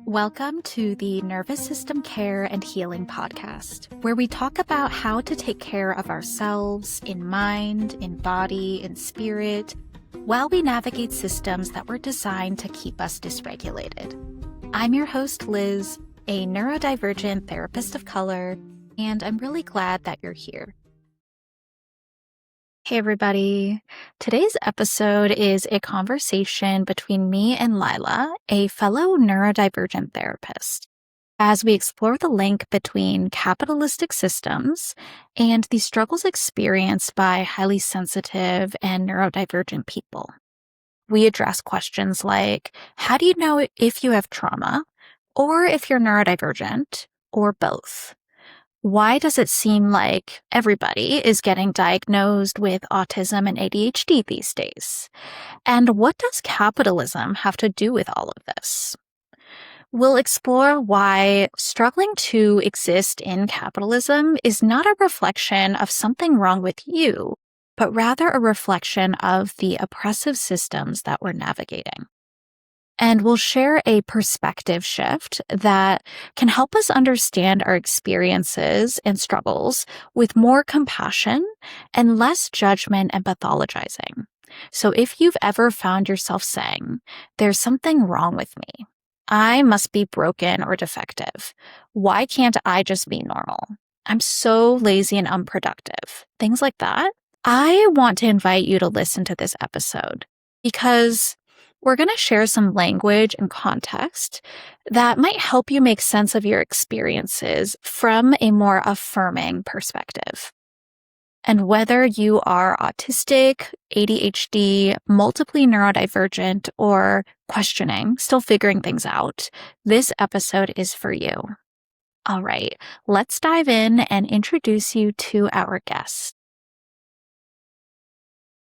Welcome to the Nervous System Care and Healing Podcast, where we talk about how to take care of ourselves in mind, in body, in spirit, while we navigate systems that were designed to keep us dysregulated. I'm your host, Liz, a neurodivergent therapist of color, and I'm really glad that you're here. Hey everybody. Today's episode is a conversation between me and Lila, a fellow neurodivergent therapist, as we explore the link between capitalistic systems and the struggles experienced by highly sensitive and neurodivergent people. We address questions like, how do you know if you have trauma, or if you're neurodivergent, or both? Why does it seem like everybody is getting diagnosed with autism and ADHD these days? And what does capitalism have to do with all of this? We'll explore why struggling to exist in capitalism is not a reflection of something wrong with you, but rather a reflection of the oppressive systems that we're navigating. And we'll share a perspective shift that can help us understand our experiences and struggles with more compassion and less judgment and pathologizing. So if you've ever found yourself saying, there's something wrong with me, I must be broken or defective, why can't I just be normal? I'm so lazy and unproductive. Things like that. I want to invite you to listen to this episode because we're going to share some language and context that might help you make sense of your experiences from a more affirming perspective. And whether you are autistic, ADHD, multiply neurodivergent, or questioning, still figuring things out, this episode is for you. All right, let's dive in and introduce you to our guest.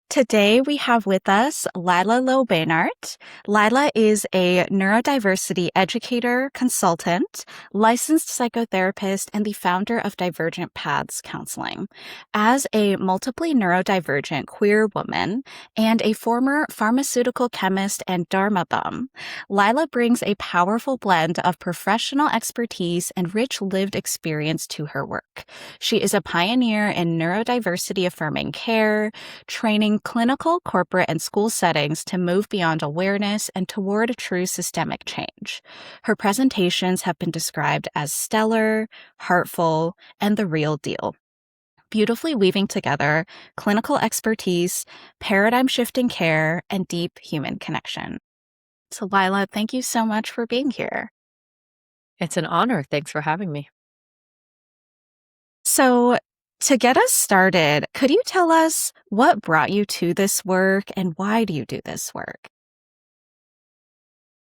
Today, we have with us Lila Low-Beinart. Lila is a neurodiversity educator, consultant, licensed psychotherapist, and the founder of Divergent Paths Counseling. As a multiply neurodivergent queer woman and a former pharmaceutical chemist and Dharma bum, Lila brings a powerful blend of professional expertise and rich lived experience to her work. She is a pioneer in neurodiversity-affirming care, training clinical, corporate, and school settings to move beyond awareness and toward a true systemic change. Her presentations have been described as stellar, heartful, and the real deal, beautifully weaving together clinical expertise, paradigm-shifting care, and deep human connection. So, Lila, thank you so much for being here. It's an honor. Thanks for having me. So, to get us started, could you tell us what brought you to this work and why do you do this work?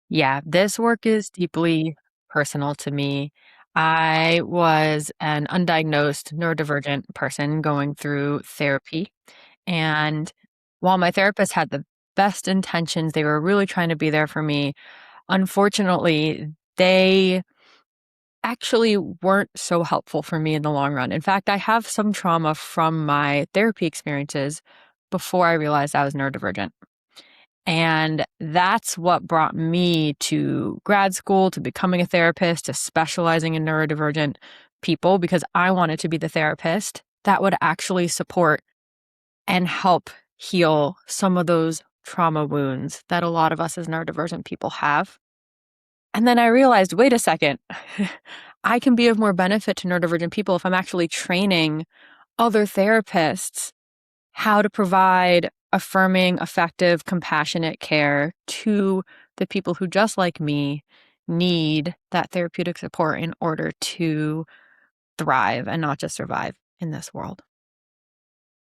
Yeah, this work is deeply personal to me. I was an undiagnosed neurodivergent person going through therapy. And while my therapist had the best intentions, they were really trying to be there for me. Unfortunately, they actually weren't so helpful for me in the long run. In fact, I have some trauma from my therapy experiences before I realized I was neurodivergent. And that's what brought me to grad school, to becoming a therapist, to specializing in neurodivergent people, because I wanted to be the therapist that would actually support and help heal some of those trauma wounds that a lot of us as neurodivergent people have. And then I realized, wait a second, I can be of more benefit to neurodivergent people if I'm actually training other therapists how to provide affirming, effective, compassionate care to the people who, just like me, need that therapeutic support in order to thrive and not just survive in this world.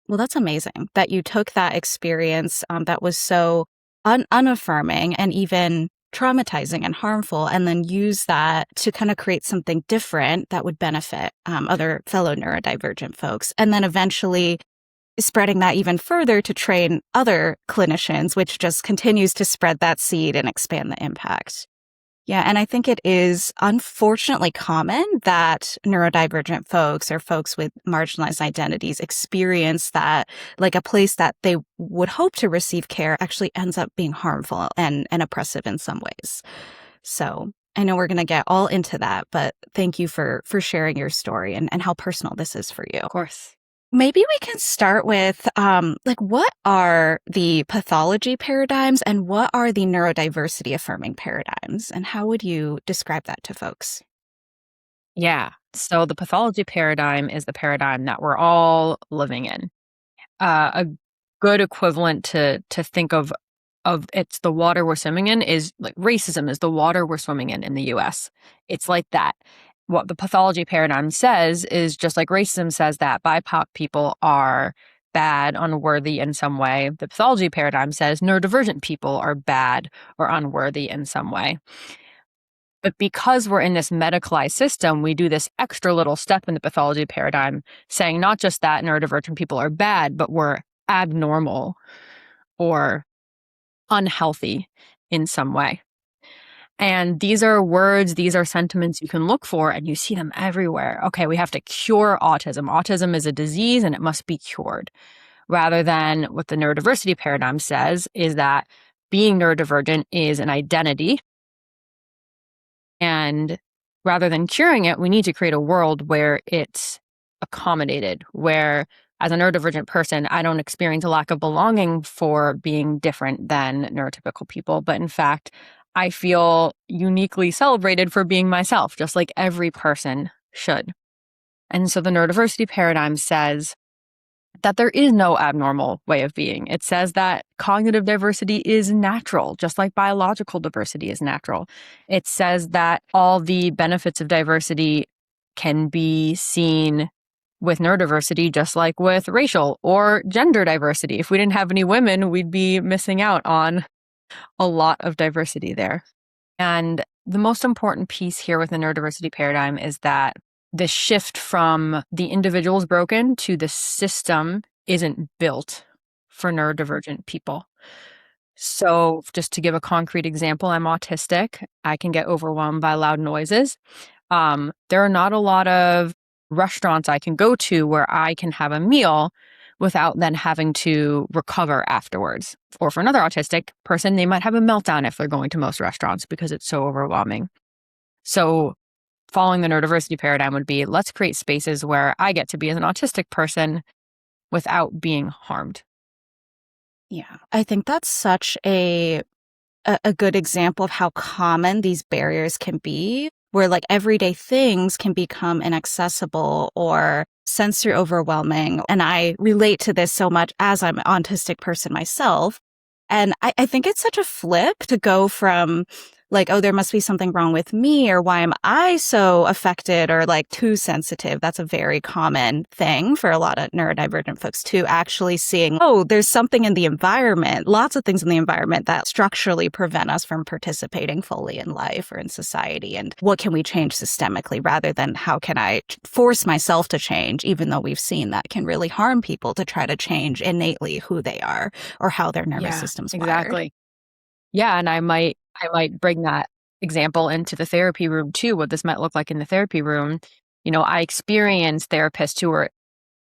Well, that's amazing that you took that experience that was so unaffirming and even traumatizing and harmful, and then use that to kind of create something different that would benefit other fellow neurodivergent folks. And then eventually spreading that even further to train other clinicians, which just continues to spread that seed and expand the impact. Yeah, and I think it is unfortunately common that neurodivergent folks or folks with marginalized identities experience that, like, a place that they would hope to receive care actually ends up being harmful and oppressive in some ways. So I know we're going to get all into that, but thank you for sharing your story and how personal this is for you. Of course. Maybe we can start with like what are the pathology paradigms and what are the neurodiversity affirming paradigms, and how would you describe that to folks? Yeah. So the pathology paradigm is the paradigm that we're all living in. A good equivalent to think of it's the water we're swimming in is like racism is the water we're swimming in the US. It's like that. What the pathology paradigm says is just like racism says that BIPOC people are bad, unworthy in some way. The pathology paradigm says neurodivergent people are bad or unworthy in some way. But because we're in this medicalized system, we do this extra little step in the pathology paradigm saying not just that neurodivergent people are bad, but we're abnormal or unhealthy in some way. And these are words, these are sentiments you can look for, and you see them everywhere. Okay, we have to cure autism. Autism is a disease and it must be cured. Rather than what the neurodiversity paradigm says is that being neurodivergent is an identity. And rather than curing it, we need to create a world where it's accommodated, where as a neurodivergent person, I don't experience a lack of belonging for being different than neurotypical people. But in fact, I feel uniquely celebrated for being myself, just like every person should. And so the neurodiversity paradigm says that there is no abnormal way of being. It says that cognitive diversity is natural, just like biological diversity is natural. It says that all the benefits of diversity can be seen with neurodiversity, just like with racial or gender diversity. If we didn't have any women, we'd be missing out on a lot of diversity there. And the most important piece here with the neurodiversity paradigm is that the shift from the individual is broken to the system isn't built for neurodivergent people. So just to give a concrete example, I'm autistic. I can get overwhelmed by loud noises. There are not a lot of restaurants I can go to where I can have a meal without then having to recover afterwards. Or for another autistic person, they might have a meltdown if they're going to most restaurants because it's so overwhelming. So following the neurodiversity paradigm would be, let's create spaces where I get to be as an autistic person without being harmed. Yeah, I think that's such a good example of how common these barriers can be, where like everyday things can become inaccessible or sensory overwhelming. And I relate to this so much as I'm an autistic person myself. And I think it's such a flip to go from like, oh, there must be something wrong with me, or why am I so affected or like too sensitive? That's a very common thing for a lot of neurodivergent folks, to actually seeing, oh, there's something in the environment, lots of things in the environment that structurally prevent us from participating fully in life or in society. And what can we change systemically, rather than how can I force myself to change, even though we've seen that can really harm people to try to change innately who they are or how their nervous system's wired. Exactly. Yeah, and I might bring that example into the therapy room too, what this might look like in the therapy room. You know, I experience therapists who are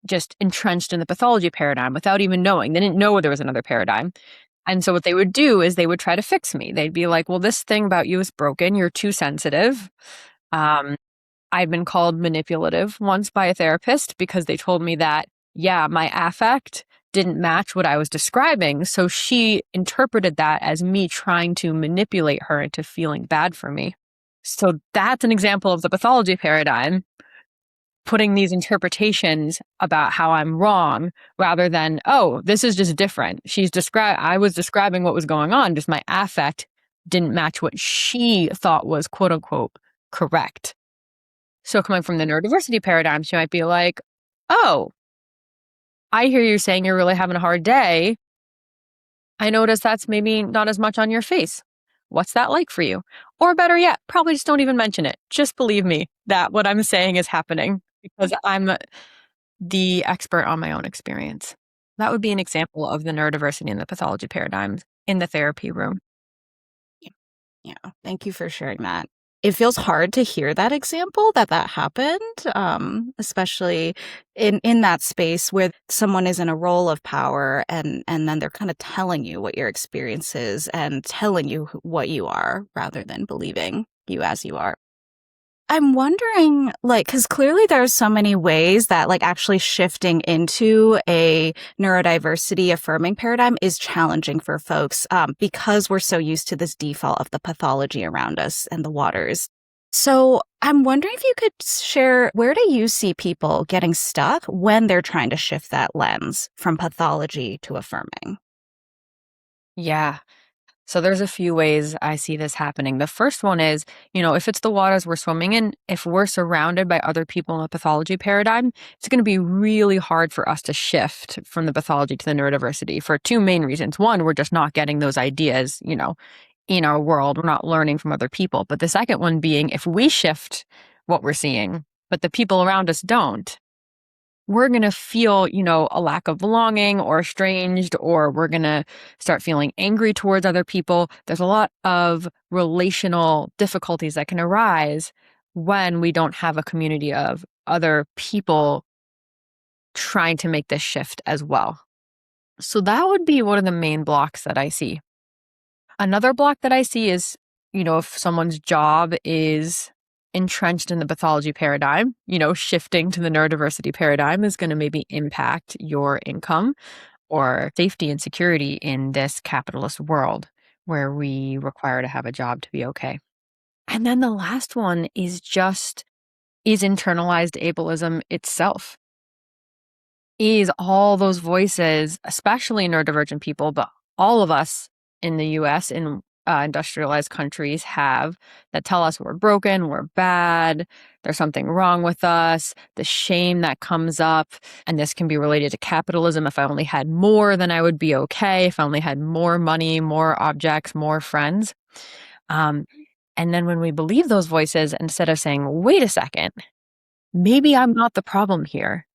just entrenched in the pathology paradigm without even knowing. They didn't know there was another paradigm. And so what they would do is they would try to fix me. They'd be like, well, this thing about you is broken. You're too sensitive. I've been called manipulative once by a therapist because they told me that, yeah, my affect didn't match what I was describing. So she interpreted that as me trying to manipulate her into feeling bad for me. So that's an example of the pathology paradigm, putting these interpretations about how I'm wrong rather than, oh, this is just different. I was describing what was going on, just my affect didn't match what she thought was quote unquote correct. So coming from the neurodiversity paradigm, she might be like, oh, I hear you saying you're really having a hard day. I notice that's maybe not as much on your face. What's that like for you? Or better yet, probably just don't even mention it. Just believe me that what I'm saying is happening because I'm the expert on my own experience. That would be an example of the neurodiversity and the pathology paradigms in the therapy room. Yeah, thank you for sharing that. It feels hard to hear that example that happened, especially in that space where someone is in a role of power and then they're kind of telling you what your experience is and telling you what you are rather than believing you as you are. I'm wondering, like, because clearly there's so many ways that, like, actually shifting into a neurodiversity affirming paradigm is challenging for folks because we're so used to this default of the pathology around us and the waters. So I'm wondering if you could share, where do you see people getting stuck when they're trying to shift that lens from pathology to affirming? Yeah. So there's a few ways I see this happening. The first one is, if it's the waters we're swimming in, if we're surrounded by other people in the pathology paradigm, it's going to be really hard for us to shift from the pathology to the neurodiversity for two main reasons. One, we're just not getting those ideas, in our world. We're not learning from other people. But the second one being, if we shift what we're seeing, but the people around us don't, we're going to feel, a lack of belonging or estranged, or we're going to start feeling angry towards other people. There's a lot of relational difficulties that can arise when we don't have a community of other people trying to make this shift as well. So that would be one of the main blocks that I see. Another block that I see is, if someone's job is entrenched in the pathology paradigm, shifting to the neurodiversity paradigm is going to maybe impact your income or safety and security in this capitalist world where we require to have a job to be okay. And then the last one is internalized ableism itself. Is all those voices, especially neurodivergent people, but all of us in the US, in industrialized countries, have that tell us we're broken, we're bad, there's something wrong with us, the shame that comes up. And this can be related to capitalism. If I only had more, then I would be okay. If I only had more money, more objects, more friends. And then when we believe those voices, instead of saying, wait a second, maybe I'm not the problem here.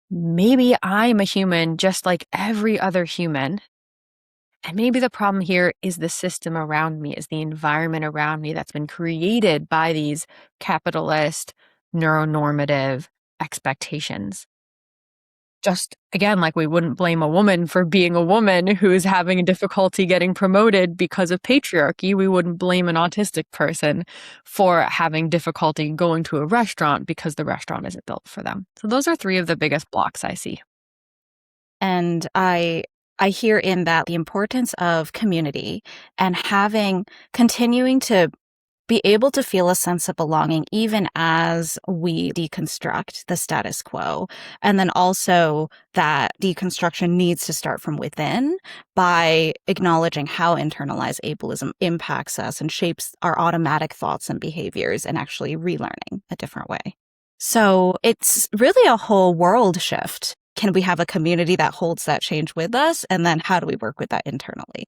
Maybe I'm a human just like every other human. And maybe the problem here is the system around me, is the environment around me that's been created by these capitalist, neuronormative expectations. Just again, like we wouldn't blame a woman for being a woman who's having a difficulty getting promoted because of patriarchy. We wouldn't blame an autistic person for having difficulty going to a restaurant because the restaurant isn't built for them. So those are three of the biggest blocks I see. And I hear in that the importance of community and continuing to be able to feel a sense of belonging even as we deconstruct the status quo. And then also that deconstruction needs to start from within by acknowledging how internalized ableism impacts us and shapes our automatic thoughts and behaviors, and actually relearning a different way. So it's really a whole world shift. Can we have a community that holds that change with us? And then how do we work with that internally?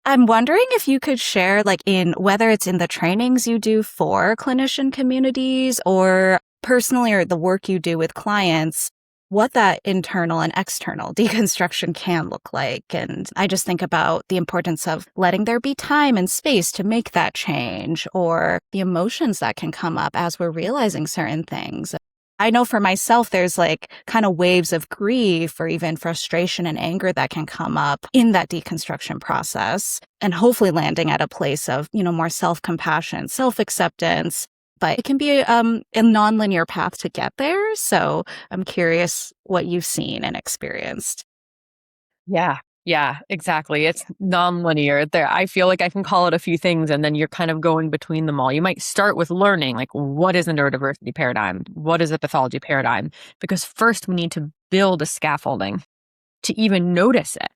I'm wondering if you could share, like, in whether it's in the trainings you do for clinician communities or personally, or the work you do with clients, what that internal and external deconstruction can look like. And I just think about the importance of letting there be time and space to make that change, or the emotions that can come up as we're realizing certain things. I know for myself, there's like kind of waves of grief or even frustration and anger that can come up in that deconstruction process, and hopefully landing at a place of, more self-compassion, self-acceptance. But it can be a nonlinear path to get there. So I'm curious what you've seen and experienced. Yeah, exactly. It's nonlinear. There, I feel like I can call it a few things, and then you're kind of going between them all. You might start with learning, like, what is a neurodiversity paradigm? What is a pathology paradigm? Because first we need to build a scaffolding to even notice it.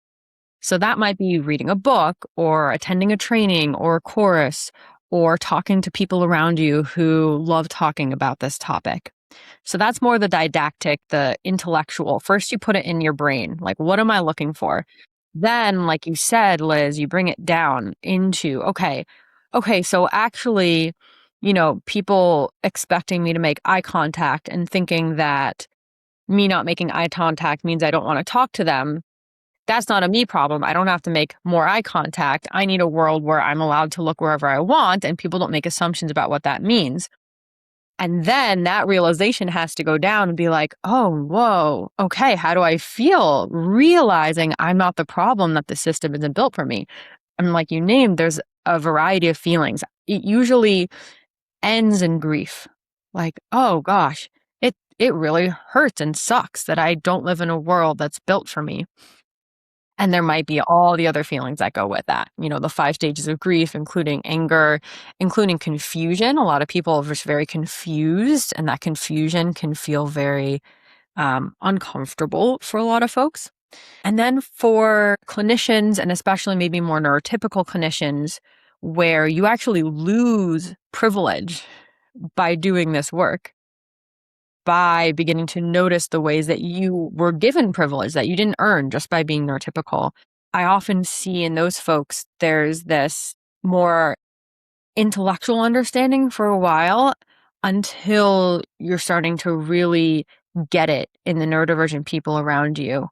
So that might be reading a book or attending a training or a course or talking to people around you who love talking about this topic. So that's more the didactic, the intellectual. First, you put it in your brain. Like, what am I looking for? Then, like you said, Liz, you bring it down into, okay, so actually, people expecting me to make eye contact and thinking that me not making eye contact means I don't want to talk to them. That's not a me problem. I don't have to make more eye contact. I need a world where I'm allowed to look wherever I want and people don't make assumptions about what that means. And then that realization has to go down and be like, oh, whoa, okay, how do I feel? Realizing I'm not the problem, that the system isn't built for me. And like you named, there's a variety of feelings. it usually ends in grief. Like, oh gosh, it really hurts and sucks that I don't live in a world that's built for me. And there might be all the other feelings that go with that. The 5 stages of grief, including anger, including confusion. A lot of people are just very confused, and that confusion can feel very uncomfortable for a lot of folks. And then for clinicians, and especially maybe more neurotypical clinicians, where you actually lose privilege by doing this work, by beginning to notice the ways that you were given privilege that you didn't earn just by being neurotypical. I often see in those folks, there's this more intellectual understanding for a while until you're starting to really get it in the neurodivergent people around you.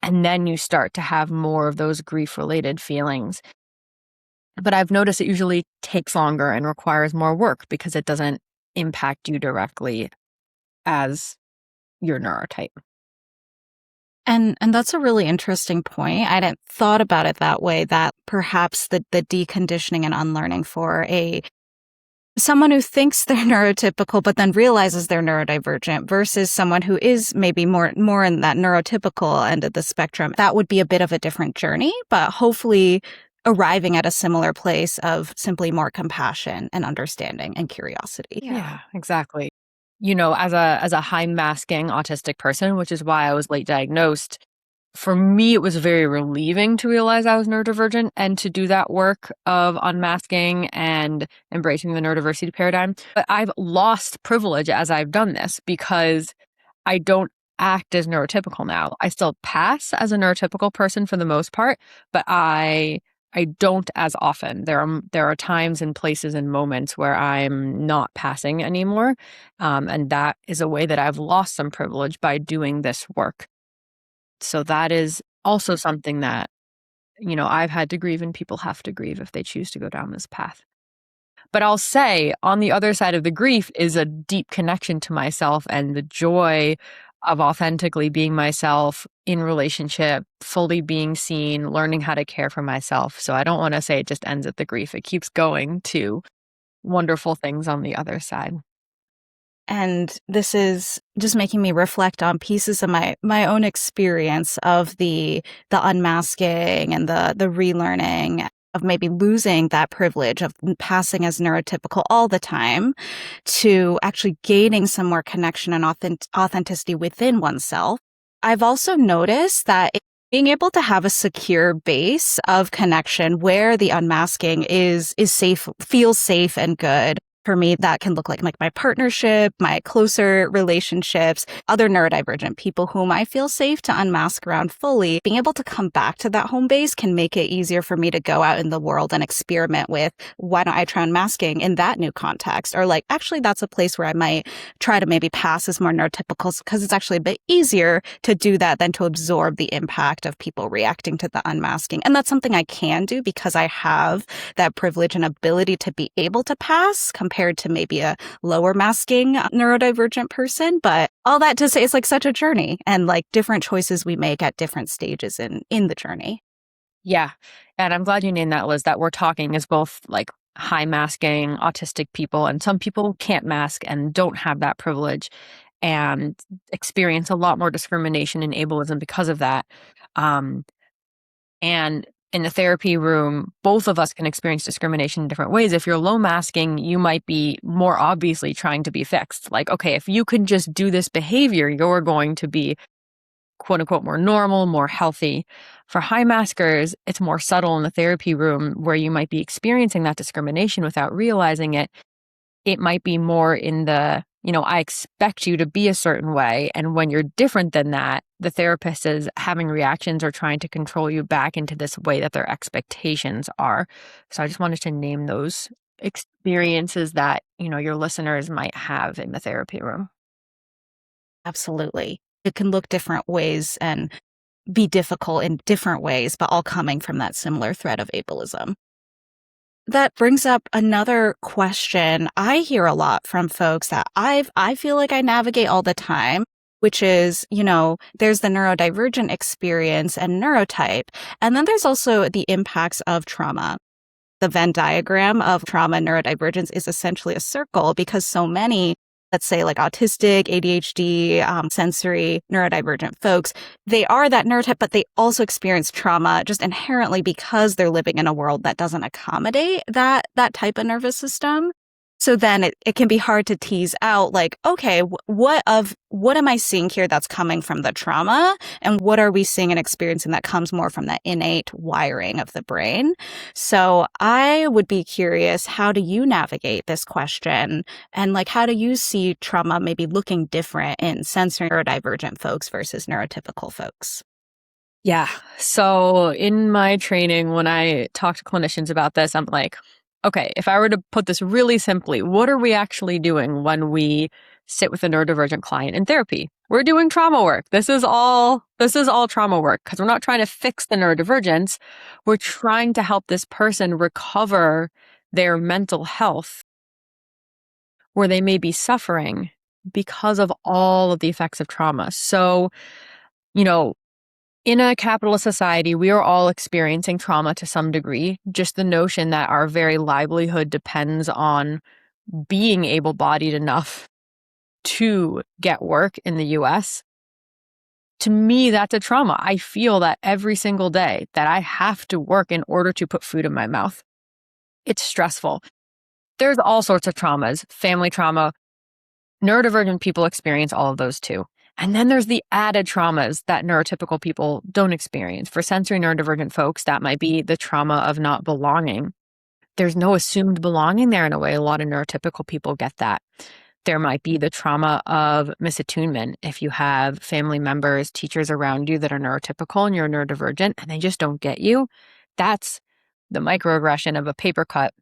And then you start to have more of those grief-related feelings. But I've noticed it usually takes longer and requires more work because it doesn't impact you directly as your neurotype. And that's a really interesting point. I hadn't thought about it that way, that perhaps the deconditioning and unlearning for someone who thinks they're neurotypical but then realizes they're neurodivergent versus someone who is maybe more in that neurotypical end of the spectrum. That would be a bit of a different journey, but hopefully arriving at a similar place of simply more compassion and understanding and curiosity. Yeah, exactly. As a high masking autistic person, which is why I was late diagnosed, for me, it was very relieving to realize I was neurodivergent and to do that work of unmasking and embracing the neurodiversity paradigm. But I've lost privilege as I've done this because I don't act as neurotypical now. I still pass as a neurotypical person for the most part, but I don't as often. There are times and places and moments where I'm not passing anymore. And that is a way that I've lost some privilege by doing this work. So that is also something that, I've had to grieve, and people have to grieve if they choose to go down this path. But I'll say on the other side of the grief is a deep connection to myself and the joy of authentically being myself in relationship, fully being seen, learning how to care for myself. So I don't want to say it just ends at the grief. It keeps going to wonderful things on the other side. And this is just making me reflect on pieces of my own experience of the unmasking and the relearning of maybe losing that privilege of passing as neurotypical all the time to actually gaining some more connection and authenticity within oneself. I've also noticed that being able to have a secure base of connection where the unmasking is safe, feels safe and good. For me, that can look like my partnership, my closer relationships, other neurodivergent people whom I feel safe to unmask around fully. Being able to come back to that home base can make it easier for me to go out in the world and experiment with, why don't I try unmasking in that new context? Or actually, that's a place where I might try to maybe pass as more neurotypical because it's actually a bit easier to do that than to absorb the impact of people reacting to the unmasking. And that's something I can do because I have that privilege and ability to be able to pass compared to maybe a lower masking neurodivergent person. But all that to say, it's such a journey and different choices we make at different stages in the journey. Yeah. And I'm glad you named that, Liz, that we're talking as both high masking autistic people, and some people can't mask and don't have that privilege and experience a lot more discrimination and ableism because of that. And in the therapy room, both of us can experience discrimination in different ways. If you're low masking, you might be more obviously trying to be fixed. Okay, if you can just do this behavior, you're going to be quote unquote more normal, more healthy. For high maskers, it's more subtle in the therapy room where you might be experiencing that discrimination without realizing it. It might be more in the, I expect you to be a certain way. And when you're different than that, the therapist is having reactions or trying to control you back into this way that their expectations are. So I just wanted to name those experiences that, your listeners might have in the therapy room. Absolutely. It can look different ways and be difficult in different ways, but all coming from that similar thread of ableism. That brings up another question I hear a lot from folks that I feel like I navigate all the time, which is, there's the neurodivergent experience and neurotype, and then there's also the impacts of trauma. the Venn diagram of trauma and neurodivergence is essentially a circle because so many, let's say like autistic, ADHD, sensory, neurodivergent folks, they are that neurotype, but they also experience trauma just inherently because they're living in a world that doesn't accommodate that type of nervous system. So then it can be hard to tease out like, okay, what am I seeing here that's coming from the trauma? And what are we seeing and experiencing that comes more from that innate wiring of the brain? So I would be curious, how do you navigate this question? And like, how do you see trauma maybe looking different in sensory neurodivergent folks versus neurotypical folks? Yeah. So in my training, when I talk to clinicians about this, I'm like, okay, if I were to put this really simply, what are we actually doing when we sit with a neurodivergent client in therapy? We're doing trauma work. This is all trauma work because we're not trying to fix the neurodivergence. We're trying to help this person recover their mental health where they may be suffering because of all of the effects of trauma. So, you know, in a capitalist society, we are all experiencing trauma to some degree. Just the notion that our very livelihood depends on being able-bodied enough to get work in the US. To me, that's a trauma. I feel that every single day that I have to work in order to put food in my mouth. It's stressful. There's all sorts of traumas, family trauma. Neurodivergent people experience all of those too. And then there's the added traumas that neurotypical people don't experience. For sensory neurodivergent folks, that might be the trauma of not belonging. There's no assumed belonging there in a way. A lot of neurotypical people get that. There might be the trauma of misattunement. If you have family members, teachers around you that are neurotypical and you're neurodivergent and they just don't get you, that's the microaggression of a paper cut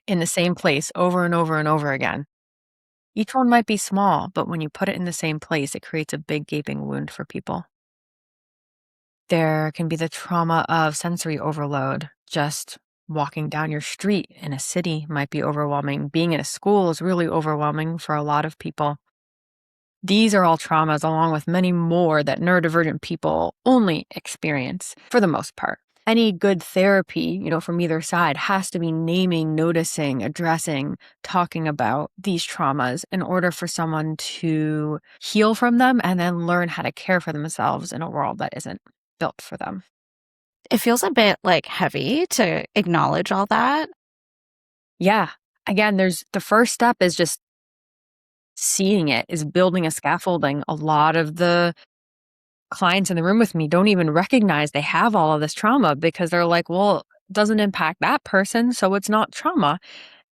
in the same place over and over and over again. Each one might be small, but when you put it in the same place, it creates a big gaping wound for people. There can be the trauma of sensory overload. Just walking down your street in a city might be overwhelming. Being in a school is really overwhelming for a lot of people. These are all traumas, along with many more that neurodivergent people only experience for the most part. Any good therapy, from either side has to be naming, noticing, addressing, talking about these traumas in order for someone to heal from them and then learn how to care for themselves in a world that isn't built for them. It feels a bit like heavy to acknowledge all that. Yeah. Again, the first step is just seeing it, is building a scaffolding. A lot of the clients in the room with me don't even recognize they have all of this trauma because they're like, well, it doesn't impact that person, so it's not trauma.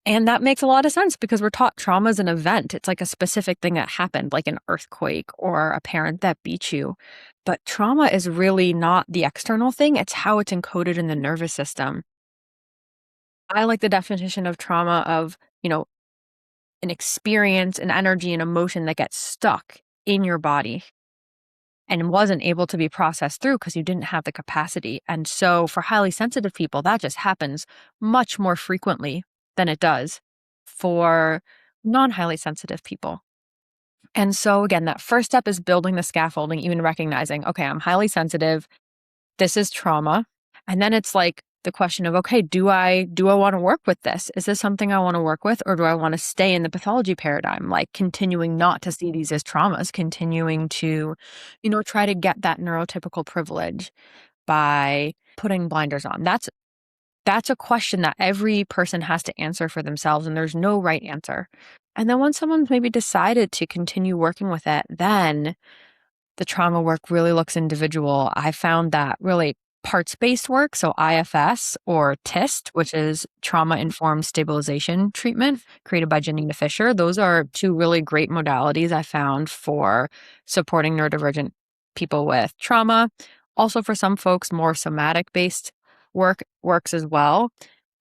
And that makes a lot of sense because we're taught trauma is an event. It's like a specific thing that happened, like an earthquake or a parent that beat you. But trauma is really not the external thing. It's how it's encoded in the nervous system. I like the definition of trauma of, an experience, an energy, an emotion that gets stuck in your body and wasn't able to be processed through because you didn't have the capacity. And so for highly sensitive people, that just happens much more frequently than it does for non-highly sensitive people. And so again, that first step is building the scaffolding, even recognizing, okay, I'm highly sensitive. This is trauma. And then it's like the question of, okay, do I want to work with this? Is this something I want to work with? Or do I want to stay in the pathology paradigm, like continuing not to see these as traumas, continuing to, try to get that neurotypical privilege by putting blinders on? That's a question that every person has to answer for themselves, and there's no right answer. And then once someone's maybe decided to continue working with it, then the trauma work really looks individual. I found that really parts-based work, so IFS or TIST, which is trauma-informed stabilization treatment created by Janina Fisher. Those are two really great modalities I found for supporting neurodivergent people with trauma. Also for some folks, more somatic-based work works as well.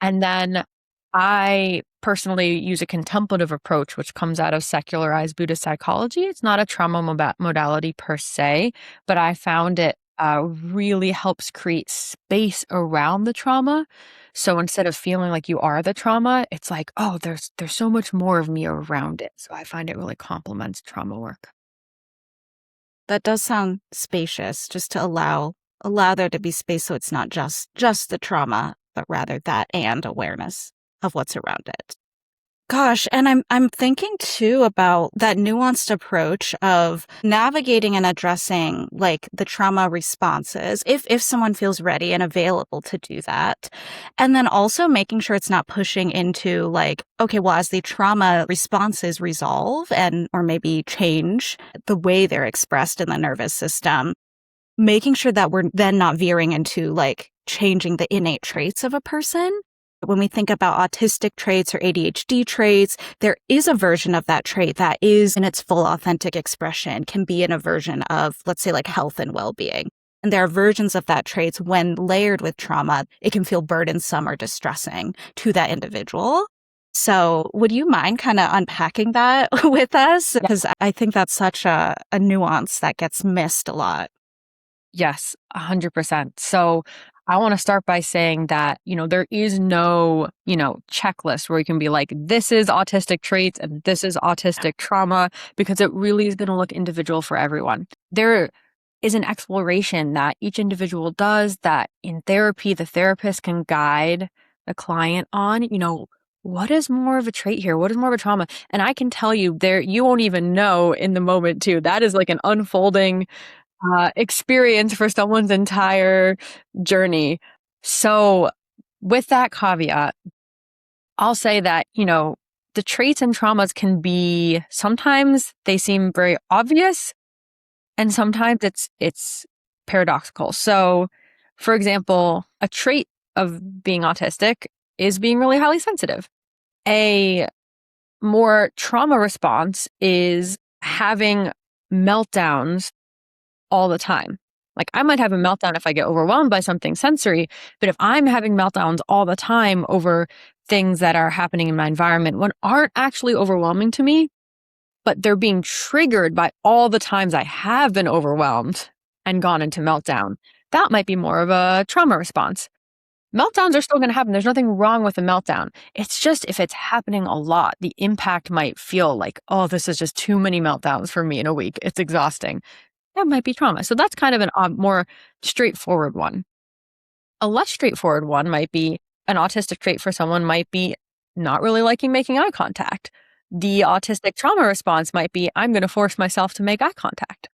And then I personally use a contemplative approach, which comes out of secularized Buddhist psychology. It's not a trauma modality per se, but I found it really helps create space around the trauma. So instead of feeling like you are the trauma, it's like, oh, there's so much more of me around it. So I find it really complements trauma work. That does sound spacious, just to allow there to be space so it's not just the trauma but rather that and awareness of what's around it. Gosh, and I'm thinking too about that nuanced approach of navigating and addressing like the trauma responses if someone feels ready and available to do that. And then also making sure it's not pushing into like, okay, well, as the trauma responses resolve and or maybe change the way they're expressed in the nervous system, making sure that we're then not veering into like changing the innate traits of a person. When we think about autistic traits or ADHD traits, there is a version of that trait that is in its full authentic expression, can be in a version of, let's say, like health and well-being. And there are versions of that traits when layered with trauma, it can feel burdensome or distressing to that individual. So would you mind kind of unpacking that with us? Because I think that's such a nuance that gets missed a lot. Yes, 100%. So I want to start by saying that, there is no, checklist where you can be like, this is autistic traits and this is autistic trauma, because it really is going to look individual for everyone. There is an exploration that each individual does that in therapy, the therapist can guide the client on, what is more of a trait here? What is more of a trauma? And I can tell you there, you won't even know in the moment too. That is like an unfolding experience for someone's entire journey. So with that caveat, I'll say that, the traits and traumas can be, sometimes they seem very obvious and sometimes it's paradoxical. So for example, a trait of being autistic is being really highly sensitive. A more trauma response is having meltdowns all the time. Like I might have a meltdown if I get overwhelmed by something sensory, but if I'm having meltdowns all the time over things that are happening in my environment when aren't actually overwhelming to me, but they're being triggered by all the times I have been overwhelmed and gone into meltdown, that might be more of a trauma response. Meltdowns are still going to happen. There's nothing wrong with a meltdown. It's just if it's happening a lot, the impact might feel like, oh, this is just too many meltdowns for me in a week. It's exhausting. That might be trauma. So that's kind of a more straightforward one. A less straightforward one might be an autistic trait for someone might be not really liking making eye contact. The autistic trauma response might be, I'm going to force myself to make eye contact.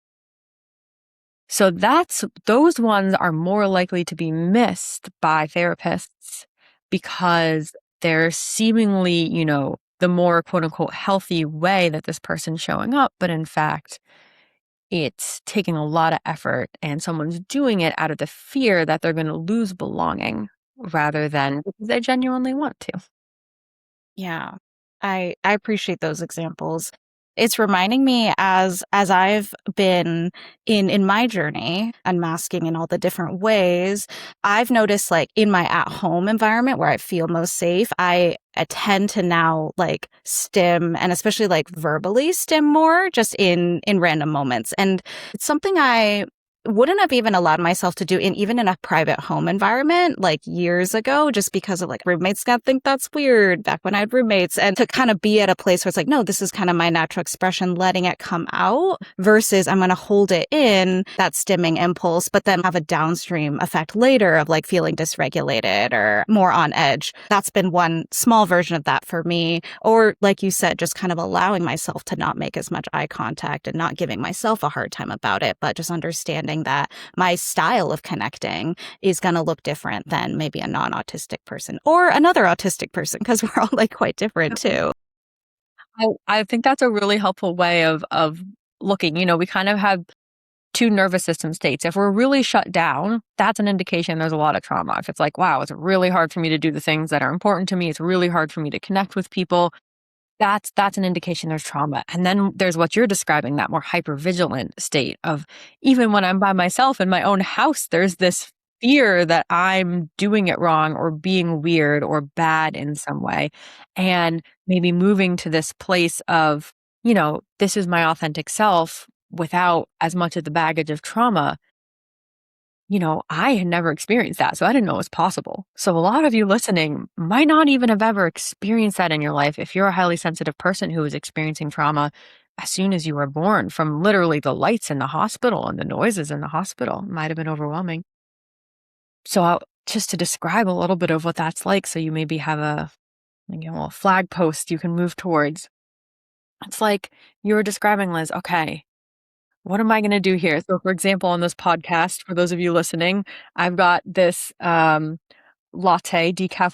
So those ones are more likely to be missed by therapists because they're seemingly, the more quote unquote healthy way that this person's showing up. But in fact, it's taking a lot of effort and someone's doing it out of the fear that they're going to lose belonging rather than because they genuinely want to. Yeah. I appreciate those examples. It's reminding me as I've been in my journey, unmasking in all the different ways, I've noticed like in my at-home environment where I feel most safe, I tend to now like stim and especially like verbally stim more just in random moments. And it's something I wouldn't have even allowed myself to do even in a private home environment like years ago, just because of like roommates gonna think that's weird back when I had roommates, and to kind of be at a place where it's like, no, this is kind of my natural expression, letting it come out versus I'm going to hold it in, that stimming impulse, but then have a downstream effect later of like feeling dysregulated or more on edge. That's been one small version of that for me. Or like you said, just kind of allowing myself to not make as much eye contact and not giving myself a hard time about it, but just understanding that my style of connecting is going to look different than maybe a non-autistic person or another autistic person, because we're all like quite different too. I think that's a really helpful way of looking. We kind of have two nervous system states. If we're really shut down, that's an indication there's a lot of trauma. If it's like, wow, it's really hard for me to do the things that are important to me, it's really hard for me to connect with people, that's an indication there's trauma. And then there's what you're describing, that more hypervigilant state of even when I'm by myself in my own house, there's this fear that I'm doing it wrong or being weird or bad in some way. And maybe moving to this place of, this is my authentic self without as much of the baggage of trauma. I had never experienced that, so I didn't know it was possible. So a lot of you listening might not even have ever experienced that in your life if you're a highly sensitive person who is experiencing trauma as soon as you were born from literally the lights in the hospital and the noises in the hospital. It might have been overwhelming. So just to describe a little bit of what that's like, so you maybe have a flag post you can move towards. It's like you were describing, Liz. Okay, what am I going to do here? So, for example, on this podcast, for those of you listening, I've got this decaf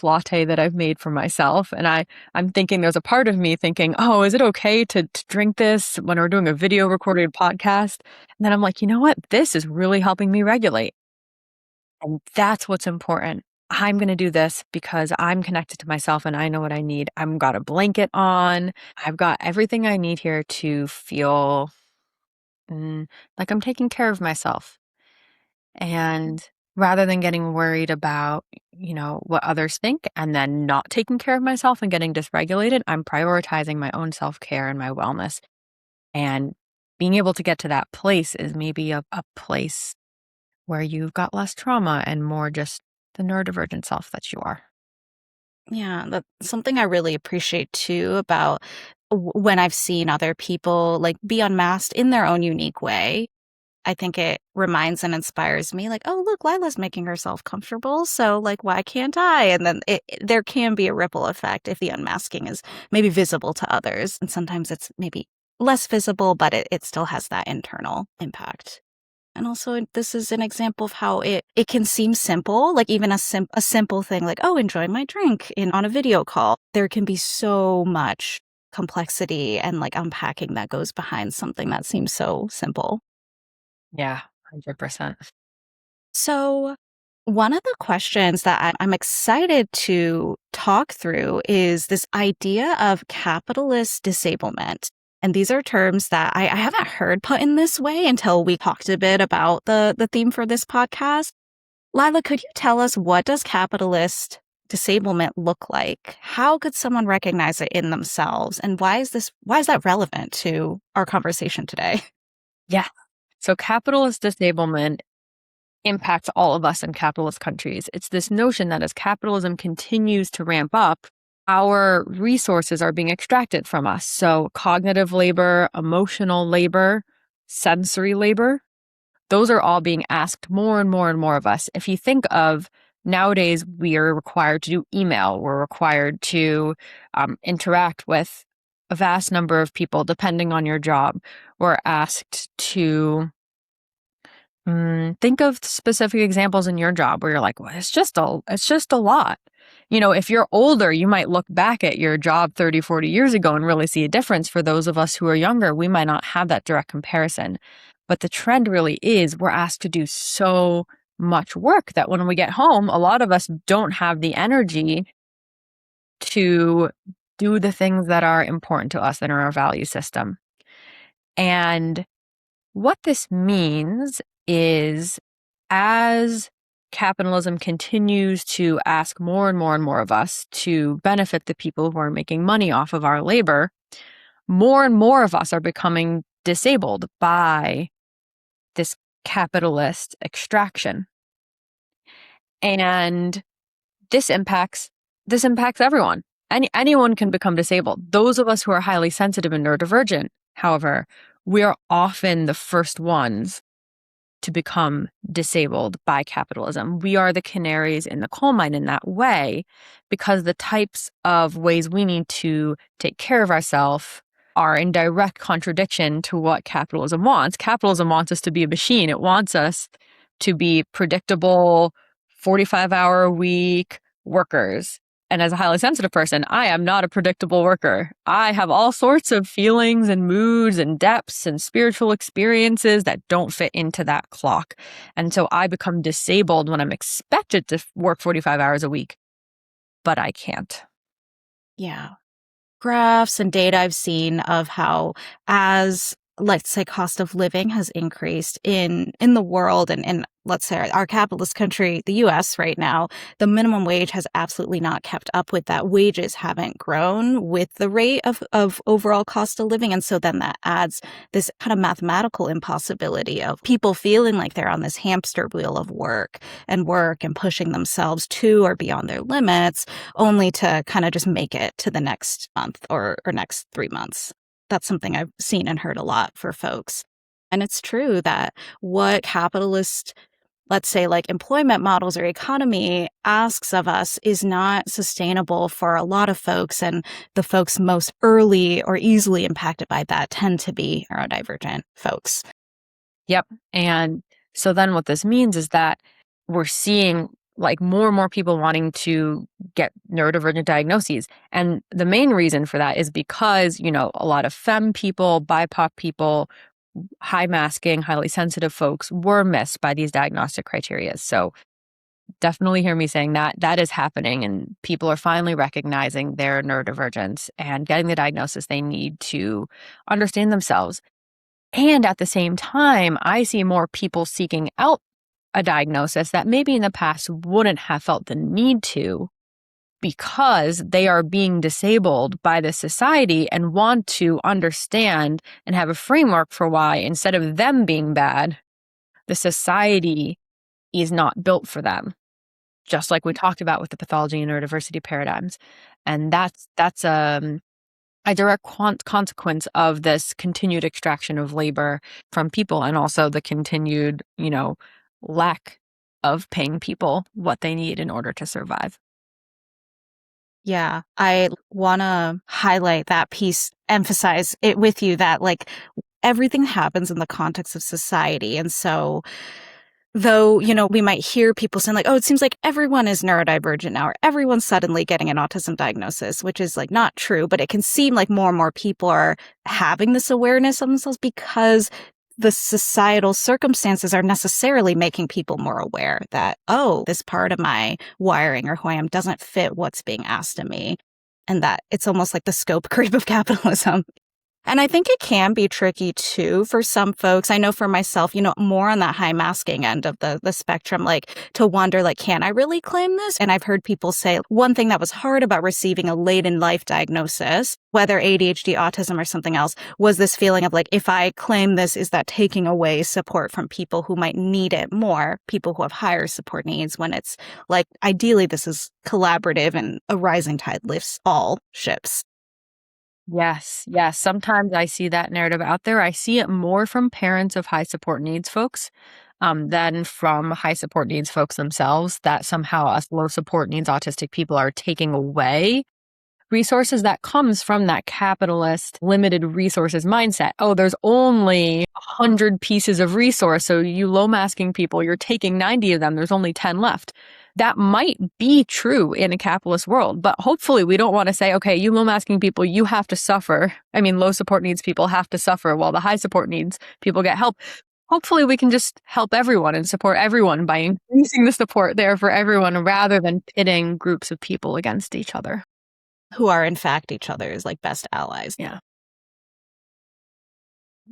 latte that I've made for myself. And I'm thinking there's a part of me thinking, oh, is it okay to drink this when we're doing a video recorded podcast? And then I'm like, you know what? This is really helping me regulate. And that's what's important. I'm going to do this because I'm connected to myself and I know what I need. I've got a blanket on. I've got everything I need here to feel like I'm taking care of myself. And rather than getting worried about, what others think and then not taking care of myself and getting dysregulated, I'm prioritizing my own self-care and my wellness. And being able to get to that place is maybe a place where you've got less trauma and more just the neurodivergent self that you are. Yeah, that's something I really appreciate too about when I've seen other people like be unmasked in their own unique way. I think it reminds and inspires me like, oh, look, Lila's making herself comfortable. So like, why can't I? And then there can be a ripple effect if the unmasking is maybe visible to others. And sometimes it's maybe less visible, but it still has that internal impact. And also, this is an example of how it can seem simple, like even a simple thing like, oh, enjoy my drink on a video call. There can be so much complexity and like unpacking that goes behind something that seems so simple. Yeah, 100%. So, one of the questions that I'm excited to talk through is this idea of capitalist disablement. And these are terms that I haven't heard put in this way until we talked a bit about the theme for this podcast. Lila, could you tell us, what does capitalist disablement look like? How could someone recognize it in themselves? And why is that relevant to our conversation today? Yeah. So capitalist disablement impacts all of us in capitalist countries. It's this notion that as capitalism continues to ramp up, our resources are being extracted from us. So cognitive labor, emotional labor, sensory labor, those are all being asked more and more and more of us. If you think of nowadays, we are required to do email, we're required to interact with a vast number of people depending on your job. We're asked to think of specific examples in your job where you're like, well, it's just a lot. If you're older, you might look back at your job 30, 40 years ago and really see a difference. For those of us who are younger, we might not have that direct comparison. But the trend really is we're asked to do so much work that when we get home, a lot of us don't have the energy to do the things that are important to us in our value system. And what this means is, as capitalism continues to ask more and more and more of us to benefit the people who are making money off of our labor, more and more of us are becoming disabled by this capitalist extraction. And this impacts everyone. Anyone can become disabled. Those of us who are highly sensitive and neurodivergent, however, we are often the first ones to become disabled by capitalism. We are the canaries in the coal mine in that way, because the types of ways we need to take care of ourselves are in direct contradiction to what capitalism wants. Capitalism wants us to be a machine. It wants us to be predictable, 45-hour-a-week workers. And as a highly sensitive person, I am not a predictable worker. I have all sorts of feelings and moods and depths and spiritual experiences that don't fit into that clock. And so I become disabled when I'm expected to work 45 hours a week, but I can't. Yeah. Graphs and data I've seen of how, as let's say cost of living has increased in the world, and let's say our capitalist country, the US right now, the minimum wage has absolutely not kept up with that. Wages haven't grown with the rate of overall cost of living. And so then that adds this kind of mathematical impossibility of people feeling like they're on this hamster wheel of work and pushing themselves to or beyond their limits, only to kind of just make it to the next month or next 3 months. That's something I've seen and heard a lot for folks. And it's true that what capitalist let's say, like employment models or economy asks of us is not sustainable for a lot of folks. And the folks most early or easily impacted by that tend to be neurodivergent folks. Yep. And so then what this means is that we're seeing like more and more people wanting to get neurodivergent diagnoses. And the main reason for that is because, a lot of femme people, BIPOC people, high masking, highly sensitive folks were missed by these diagnostic criteria. So definitely hear me saying that that is happening, and people are finally recognizing their neurodivergence and getting the diagnosis they need to understand themselves. And at the same time, I see more people seeking out a diagnosis that maybe in the past wouldn't have felt the need to, because they are being disabled by the society and want to understand and have a framework for why, instead of them being bad, the society is not built for them. Just like we talked about with the pathology and neurodiversity paradigms. And that's a direct consequence of this continued extraction of labor from people, and also the continued, lack of paying people what they need in order to survive. Yeah, I want to highlight that piece, emphasize it with you that like everything happens in the context of society. And so though, we might hear people saying like, oh, it seems like everyone is neurodivergent now, or everyone's suddenly getting an autism diagnosis, which is like not true, but it can seem like more and more people are having this awareness of themselves because the societal circumstances are necessarily making people more aware that, oh, this part of my wiring or who I am doesn't fit what's being asked of me. And that it's almost like the scope creep of capitalism. And I think it can be tricky too for some folks. I know for myself, more on that high masking end of the spectrum, like to wonder, like, can I really claim this? And I've heard people say one thing that was hard about receiving a late in life diagnosis, whether ADHD, autism, or something else, was this feeling of like, if I claim this, is that taking away support from people who might need it more, people who have higher support needs, when it's like, ideally, this is collaborative and a rising tide lifts all ships. Yes, yes. Sometimes I see that narrative out there. I see it more from parents of high support needs folks than from high support needs folks themselves, that somehow us low support needs autistic people are taking away resources. That comes from that capitalist limited resources mindset. Oh, there's only 100 pieces of resource. So you low masking people, you're taking 90 of them. There's only 10 left. That might be true in a capitalist world, but hopefully we don't want to say, okay, you low masking people, you have to suffer. I mean, low support needs people have to suffer while the high support needs people get help. Hopefully we can just help everyone and support everyone by increasing the support there for everyone, rather than pitting groups of people against each other. Who are in fact each other's like best allies. Yeah.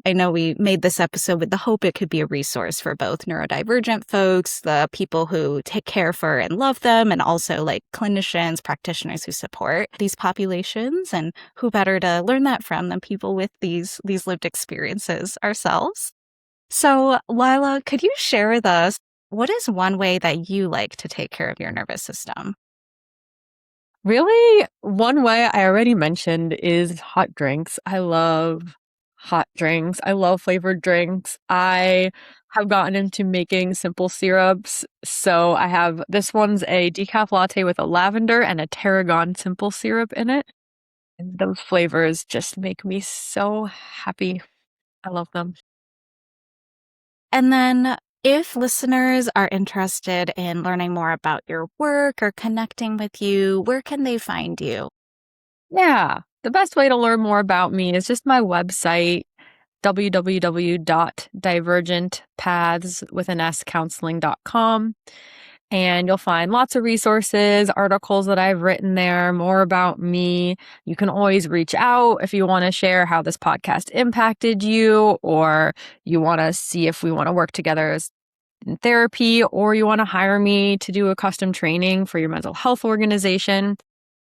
I know we made this episode with the hope it could be a resource for both neurodivergent folks, the people who take care for and love them, and also like clinicians, practitioners who support these populations. And who better to learn that from than people with these lived experiences ourselves. So, Lila, could you share with us, what is one way that you like to take care of your nervous system? Really, one way I already mentioned is hot drinks. I love hot drinks. I love flavored drinks. I have gotten into making simple syrups. So I have, this one's a decaf latte with a lavender and a tarragon simple syrup in it. And those flavors just make me so happy. I love them. And then, if listeners are interested in learning more about your work or connecting with you, where can they find you? Yeah. The best way to learn more about me is just my website, www.divergentpaths.com. And you'll find lots of resources, articles that I've written there, more about me. You can always reach out if you want to share how this podcast impacted you, or you want to see if we want to work together as in therapy, or you want to hire me to do a custom training for your mental health organization.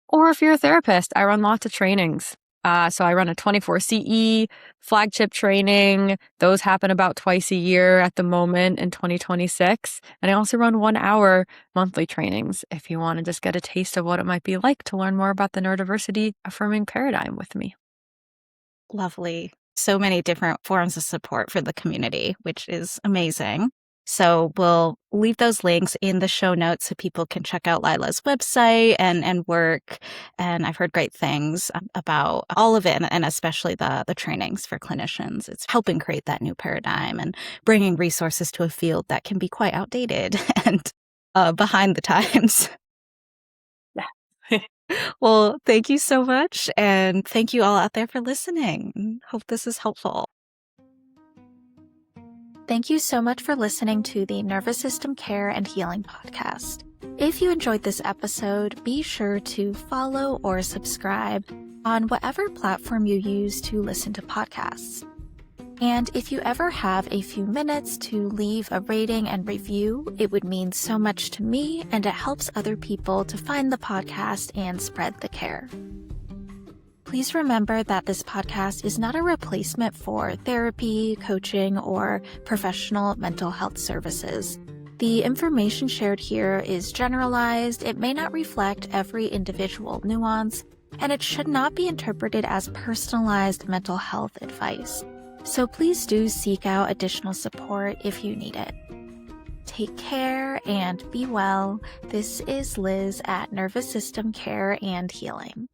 Or if you're a therapist, I run lots of trainings. So I run a 24CE flagship training. Those happen about twice a year at the moment in 2026. And I also run 1 hour monthly trainings if you want to just get a taste of what it might be like to learn more about the neurodiversity-affirming paradigm with me. Lovely. So many different forms of support for the community, which is amazing. So we'll leave those links in the show notes so people can check out Lila's website and work. And I've heard great things about all of it, and especially the trainings for clinicians. It's helping create that new paradigm and bringing resources to a field that can be quite outdated and behind the times. Yeah. Well, thank you so much. And thank you all out there for listening. Hope this is helpful. Thank you so much for listening to the Nervous System Care and Healing podcast. If you enjoyed this episode, be sure to follow or subscribe on whatever platform you use to listen to podcasts. And if you ever have a few minutes to leave a rating and review, it would mean so much to me, and it helps other people to find the podcast and spread the care. Please remember that this podcast is not a replacement for therapy, coaching, or professional mental health services. The information shared here is generalized, it may not reflect every individual nuance, and it should not be interpreted as personalized mental health advice. So please do seek out additional support if you need it. Take care and be well. This is Liz at Nervous System Care and Healing.